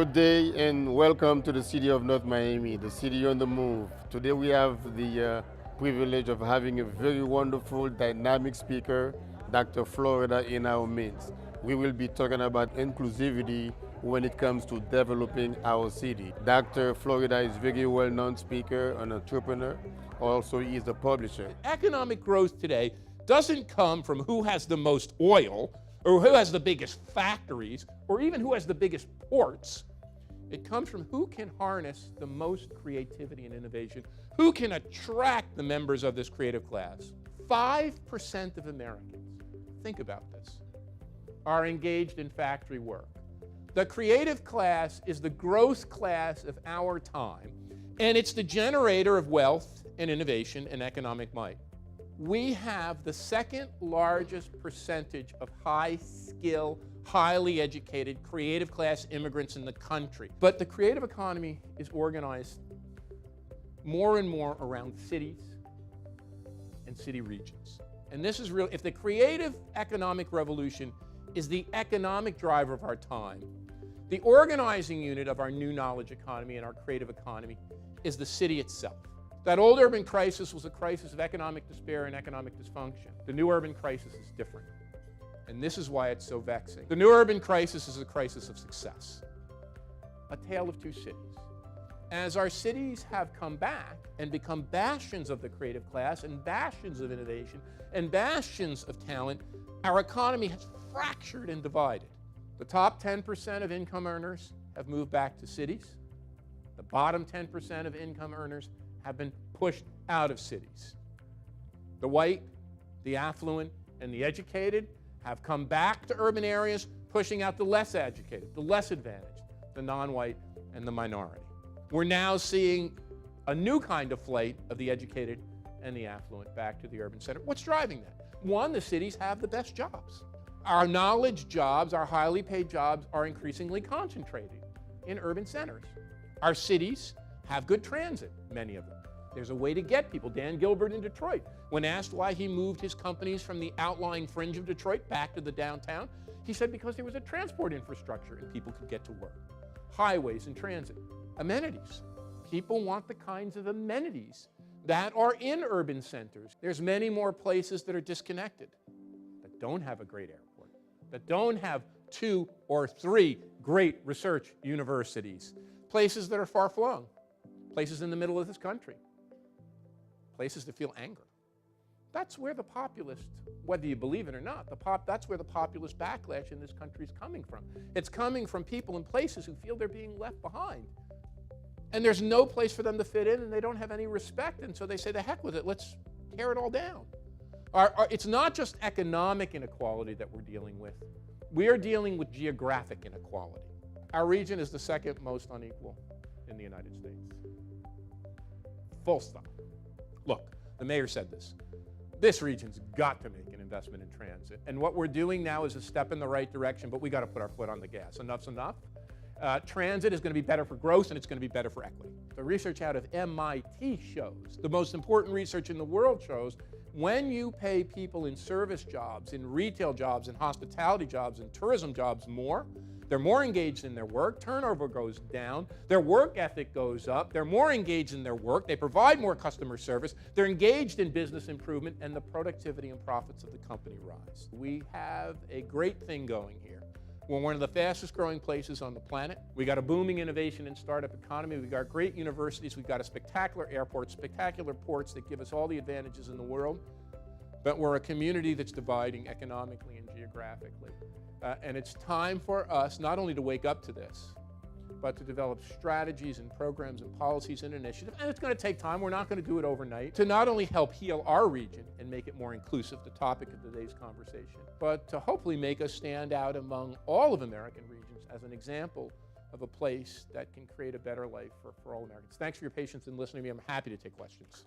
Good day and welcome to the city of North Miami, the city on the move. Today we have the privilege of having a very wonderful, dynamic speaker, Dr. Florida, in our midst. We will be talking about inclusivity when it comes to developing our city. Dr. Florida is a very well-known speaker, an entrepreneur. Also, he is a publisher. Economic growth today doesn't come from who has the most oil, or who has the biggest factories, or even who has the biggest ports. It comes from who can harness the most creativity and innovation, who can attract the members of this creative class. 5% of Americans, think about this, are engaged in factory work. The creative class is the growth class of our time, and it's the generator of wealth and innovation and economic might. We have the second largest percentage of high-skill, highly educated, creative class immigrants in the country. But the creative economy is organized more and more around cities and city regions. And this is real. If the creative economic revolution is the economic driver of our time, the organizing unit of our new knowledge economy and our creative economy is the city itself. That old urban crisis was a crisis of economic despair and economic dysfunction. The new urban crisis is different. And this is why it's so vexing. The new urban crisis is a crisis of success. A tale of two cities. As our cities have come back and become bastions of the creative class and bastions of innovation and bastions of talent, our economy has fractured and divided. The top 10% of income earners have moved back to cities. The bottom 10% of income earners have been pushed out of cities. The white, the affluent, and the educated have come back to urban areas, pushing out the less educated, the less advantaged, the non-white, and the minority. We're now seeing a new kind of flight of the educated and the affluent back to the urban center. What's driving that? One, the cities have the best jobs. Our knowledge jobs, our highly paid jobs, are increasingly concentrated in urban centers. Our cities have good transit, many of them. There's a way to get people. Dan Gilbert in Detroit, when asked why he moved his companies from the outlying fringe of Detroit back to the downtown, he said because there was a transport infrastructure and people could get to work. Highways and transit. Amenities. People want the kinds of amenities that are in urban centers. There's many more places that are disconnected, that don't have a great airport, that don't have 2 or 3 great research universities, places that are far-flung, places in the middle of this country, places that feel anger. That's where the populist, whether you believe it or not, that's where the populist backlash in this country is coming from. It's coming from people in places who feel they're being left behind. And there's no place for them to fit in, and they don't have any respect, and so they say, the heck with it, let's tear it all down. It's not just economic inequality that we're dealing with. We are dealing with geographic inequality. Our region is the second most unequal in the United States. Full stop. Look, the mayor said this. This region's got to make an investment in transit. And what we're doing now is a step in the right direction, but we got to put our foot on the gas. Enough's enough. Transit is going to be better for growth, and it's going to be better for equity. The research out of MIT shows, the most important research in the world shows, when you pay people in service jobs, in retail jobs, in hospitality jobs, in tourism jobs more, they're more engaged in their work, turnover goes down, their work ethic goes up, they're more engaged in their work, they provide more customer service, they're engaged in business improvement, and the productivity and profits of the company rise. We have a great thing going here. We're one of the fastest growing places on the planet. We got a booming innovation and startup economy. We've got great universities. We've got a spectacular airport, spectacular ports that give us all the advantages in the world. But we're a community that's dividing economically and geographically. And it's time for us not only to wake up to this, but to develop strategies and programs and policies and initiatives. And it's going to take time. We're not going to do it overnight. To not only help heal our region and make it more inclusive, the topic of today's conversation, but to hopefully make us stand out among all of American regions as an example of a place that can create a better life for all Americans. Thanks for your patience in listening to me. I'm happy to take questions.